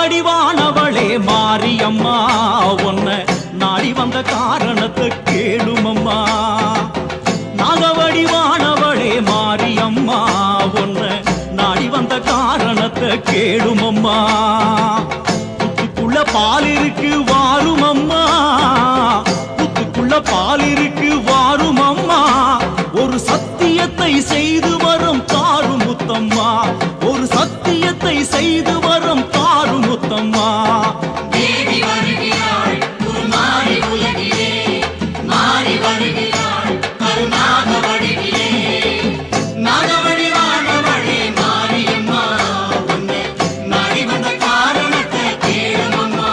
வடிவானவளே மாரியம்மா உன்ன நாடி வந்த காரணத்தை கேளுமம்மா. நாகவடிவானவளே மாரியம்மா உன்ன நாடி வந்த காரணத்தை கேளுமம்மா. புத்துக்குள்ள பால் இருக்கு வாருமம்மா, புத்துக்குள்ள பால் இருக்கு வாருமம்மா. ஒரு சத்தியத்தை செய்து வரும் தாரும் முத்தம்மா, ஒரு சத்தியத்தை செய்து வரும் தாரும் முத்தம்மா. தேவி வருகிறாள் குருமாரி உலகிலே, மாறி வருகிறாள் கருணாக வடிவிலே. நாகவடிவானவளே மாரியம்மா உன்னை நாடி வந்த காரணத்தை கேளுமம்மா.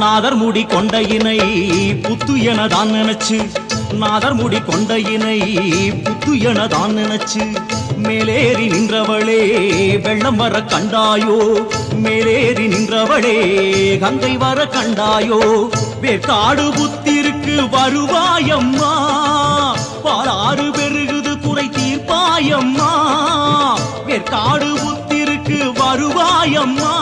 நாதர் முடி கொண்ட இணை புத்து எனதான் நினைச்சு, நாதர் முடி கொண்ட இணை புத்து எனதான் நினைச்சு. மேலேறி நின்றவளே வெள்ளம் வர கண்டாயோ, மேலேறி நின்றவளே கங்கை வர கண்டாயோ. வேற்காடு புத்திருக்கு வருவாயம்மா, பாலாறு பெருகுது குறை தீர்ப்பாயம்மா. வேற்காடு புத்திருக்கு வருவாயம்மா,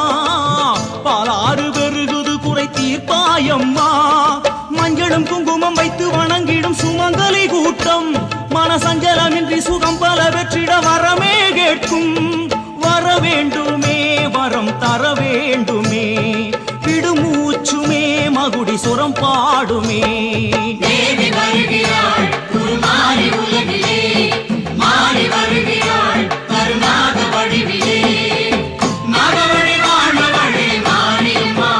பாலாறு பெருகுது குறை தீர்ப்பாயம்மா. மஞ்சளும் குங்குமம் வைத்து வணங்கிடும் சுமங்கலி கூட்டம், மனசஞ்சலமின்றி சுகம் பல வெற்றிட வரமே கேட்கும். வர வேண்டுமே வரம் தர வேண்டுமே, விடுமூச்சுமே மகுடி சுரம் பாடுமே. தேவி வருகிறாள் குருமாரி உலகிலே, மாறி வருகிறாள் கருணாக வடிவிலே. நாகவடிவானவளே மாரியம்மா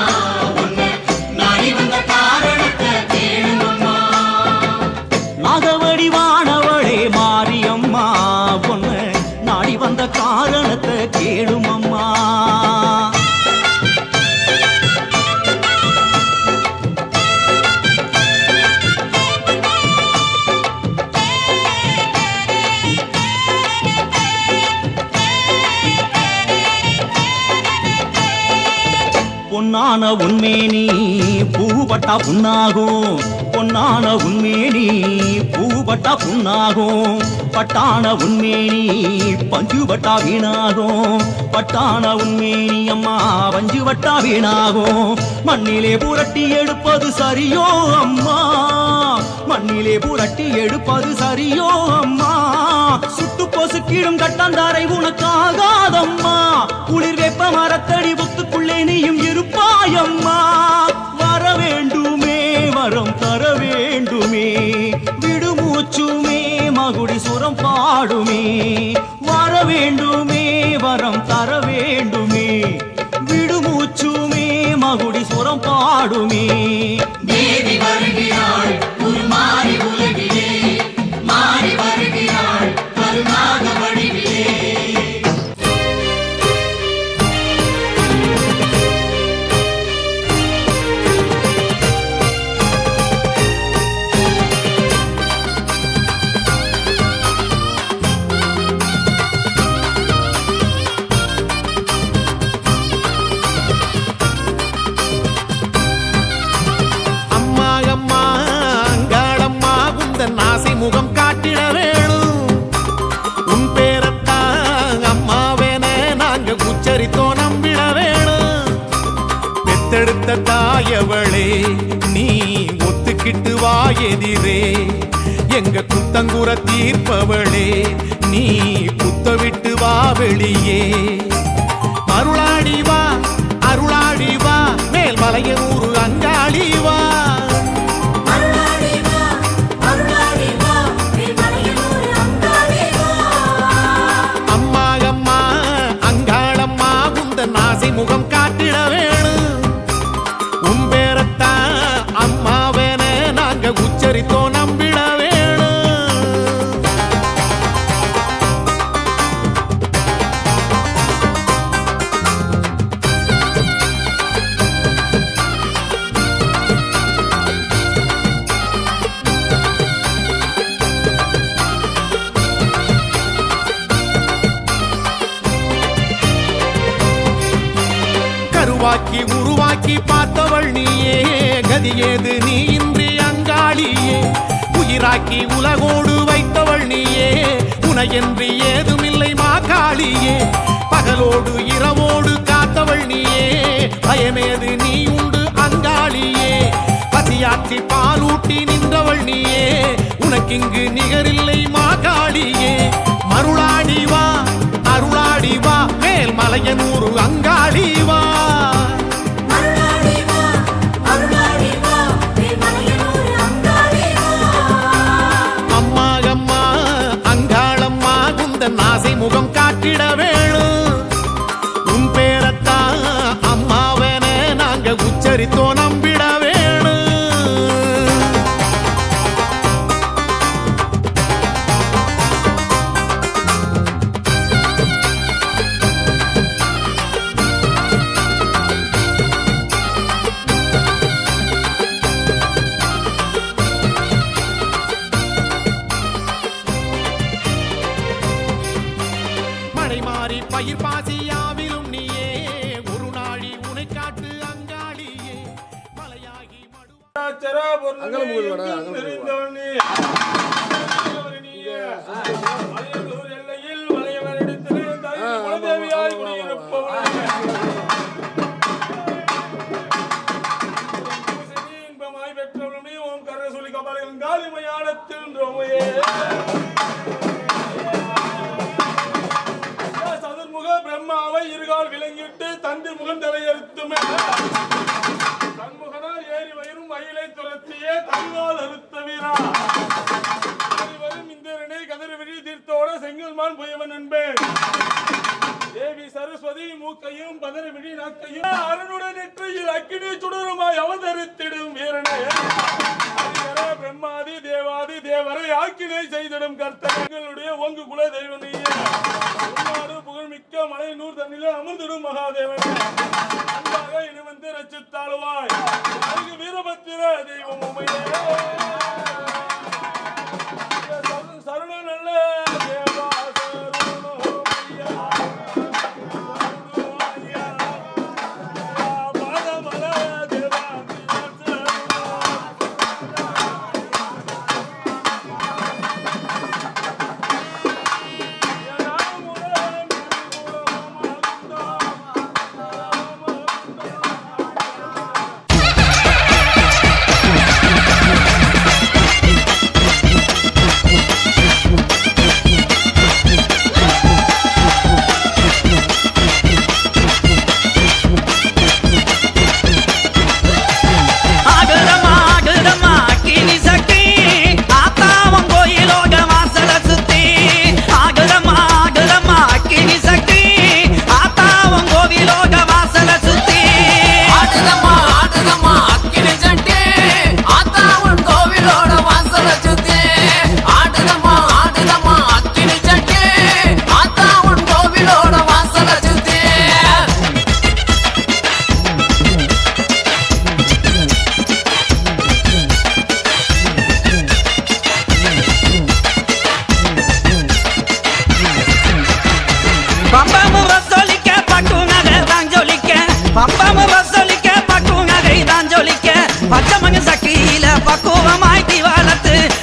உன்னை நாடி வந்த காரணத்தை கேளுமம்மா. நாகவடிவானவளே மாரியம்மா உன்ன நாடி வந்த காரணத்தை கேளுமம்மா. பொன்னான உன்மேனி பூபட்டா புண்ணாகும், பொன்னான உன்மேனி பூபட்டா புண்ணாகும். பட்டான உன்மேனி பஞ்சுபட்டா வீணாகும், பட்டான உன்மேனி அம்மா பஞ்சுபட்டா வீணாகும். மண்ணிலே புரட்டி எடுப்பது சரியோ அம்மா, மண்ணிலே புரட்டி எடுப்பது சரியோ அம்மா. சுட்டு பொசுக்கிடும் கட்டாந்தாரை உனக்காகாதம்மா, குளிர் வெப்ப மரத்தடி புத்துக்குள்ளே நீயும் இருப்பாயம்மா. வர வேண்டுமே வரம் தர வேண்டுமே, விடுமூச்சுமே மகுடி சுரம் பாடுமே. வர வேண்டுமே வரம் தர வேண்டுமே, விடுமூச்சுமே மகுடி சுரம் பாடுமே. தேவி வருகிறாள் குருமாரி உலகிலே, மாறி வருகிறாள் கருணாக வடிவிலே. முகம் காட்டிட வேணும், உன் பேரத்தான் அம்மாவேன நாங்க உச்சரித்தோ நம்பிட வேணும். பெத்தெடுத்த தாயவளே நீ ஒத்துக்கிட்டு வா எதிரே, எங்க குத்தங்குற தீர்ப்பவளே நீ குத்த விட்டு வா வெளியே. அருளாடி வா அருளாடி வா மேல் மலையனூர் அங்காளி வா. முகம் காட்டிட வேணும், உன் பேரத்தான் அம்மாவேன நாங்க உச்சரித்தோ நம்பிட வேணும். உருவாக்கி உருவாக்கி பார்த்தவள் நீயே, கதி ஏது நீ இன்றி அங்காளியே. உயிராக்கி உலகோடு வைத்தவள் நீயே, உனையன்றி ஏதுமில்லை மாகாளியே. பகலோடு இரவோடு காத்தவள் நீயே, பயமேது நீ உண்டு அங்காளியே. பசியாற்றி பாலூட்டி நின்றவள் நீயே, உனக்கிங்கு நிகரில்லை மாகாளியே. மருளாடி வா அருளாடி வா, மேல் மலையனூரு அங்காளி வா. அம்மா அம்மா அங்காளம்மா குந்தன் ஆசை முகம் காட்டிட வேணும். உன் பேரத்தான் அம்மாவென நாங்க உச்சரித்தோ நம்பிட வேணும். மழை மாறி பயிர் பாசியாவிலும் நீயே, ஒரு நாளி உனை காட்டு அங்காளியே. மலையாகி சதுர்முக பிரம்மாவை இருகால் விலங்கிட்டு தந்தி முகம் தலையறுத்துமே தன்முகனால் ஏறி வயிறும் மயிலை துரத்தியே தன்னால் அறுத்த வீரா வரும் இந்திரனை கதிர் விழி தீர்த்தோட செங்கல்மான் புயவன் என்பேன். தேவி சரஸ்வதி மூக்கையும் பதற விழி நாக்கையும் அருணுடன் நெற்றியில் அக்கினி சுடருமாய் அவதரித்திடும் வீரனே. பிரம்மாதி தேவாதி தேவரை ஆக்கினை செய்திடும் கர்த்தர்களுடைய ஒங்கு குல தெய்வம் நீயே. புகழ்மிக்க மலை நூறு தண்ணில அமர்ந்திடும் மகாதேவனே. அன்பாக இனி வந்து ரச்சித்தாளுவாய் வீரபத்திர தெய்வம் உமையே. சருண நல்ல தேவா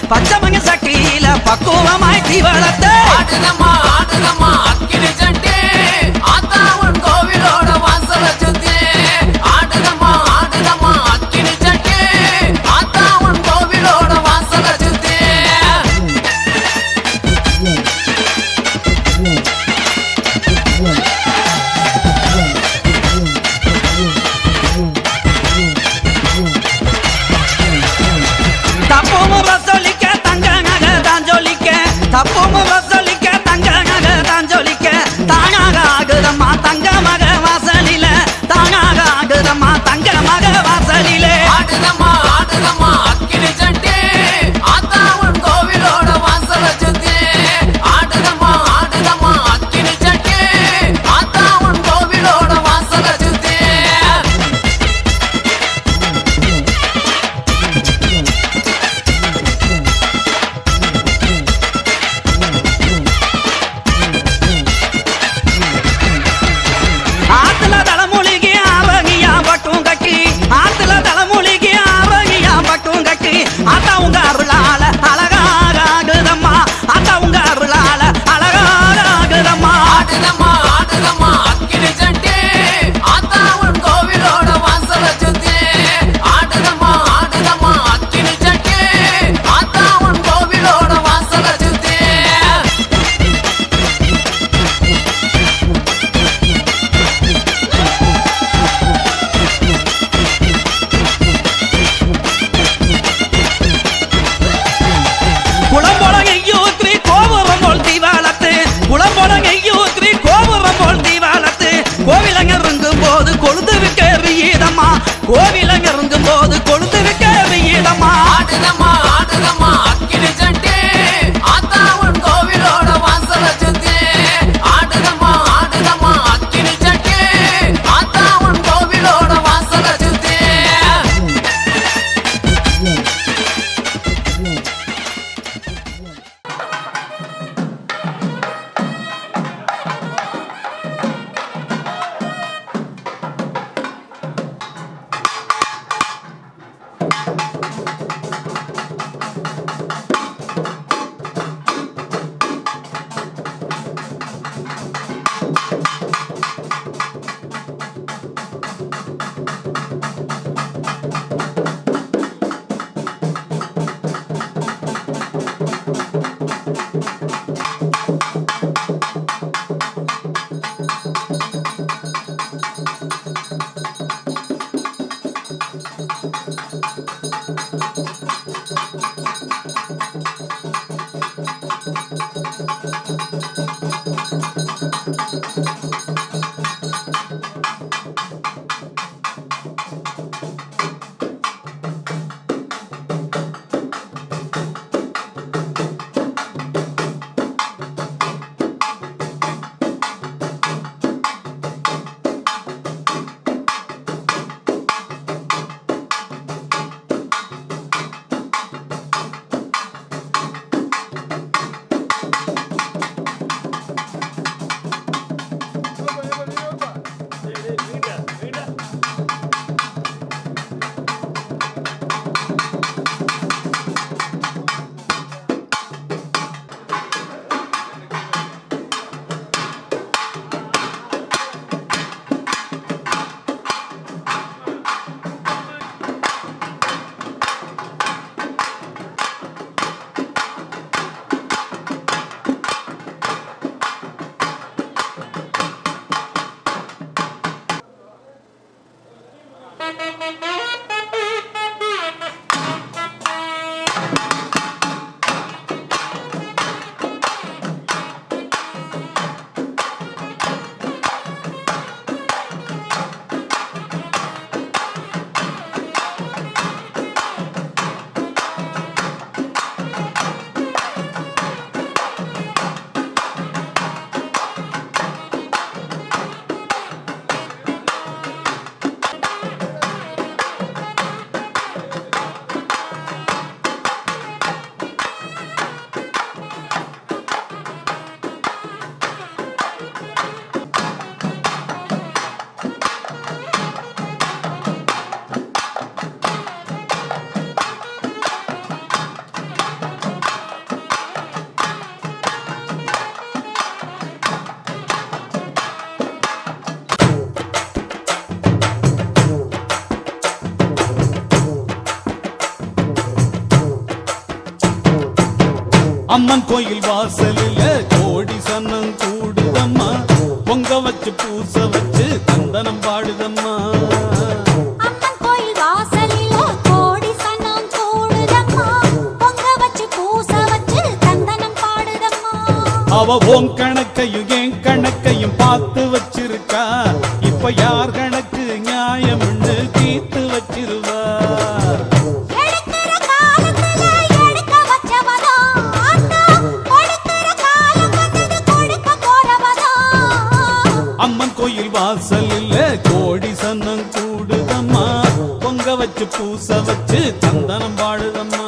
பச்சமங்க சக்தியில பக்குவமாய் தீவளத்தை ஆடுதம்மா ஆடுதம்மா அக்கினி சட்டி ஆத்தாவன் கோவிலோட வாசல சுத்தி. ஆடுதம்மா ஆடுதம்மா அக்கினி சட்டி ஆத்தாவன் கோவிலோட வாசல சுத்தி. தப்பும் வசூலிக்க தங்க நகை தான் ஜொலிக்க, தப்பும் வசூலிக்க தங்க கோவில இறங்கும் போது கொழுந்து விக்க வெயிலம்மா ஆடுதம்மா ஆடுதம்மா அக்கினி சட்டி ஆத்தா உன் கோவிலோட வாசல சுத்தி ஆடுதம்மா ஆடுதம்மா அக்கினி சட்டி ஆத்தா உன் கோவிலோட வாசல சுத்தி அம்மன் கோயில் வாசலில கோடி சன்னம் கூடுதம்மா பொங்க வச்சு பூச வச்சு தந்தனம் பாடுதம்மா அம்மன் கோயில் வாசலில கோடி சன்னம் கூடுதம்மா பொங்க வச்சு பூச வச்சு தந்தனம் பாடுதம்மா அவ ஓம் கணக்கையும் என் கணக்கையும் பார்த்து வச்சிருக்கா இப்ப யார் கணக்கு நியாயம்னு தீர்த்து வச்சிருவா அம்மன் கோயில் வாசலில் கோடி சன்னம் கூடுதம்மா பொங்க வச்சு பூச வச்சு தந்தனம் பாடுதம்மா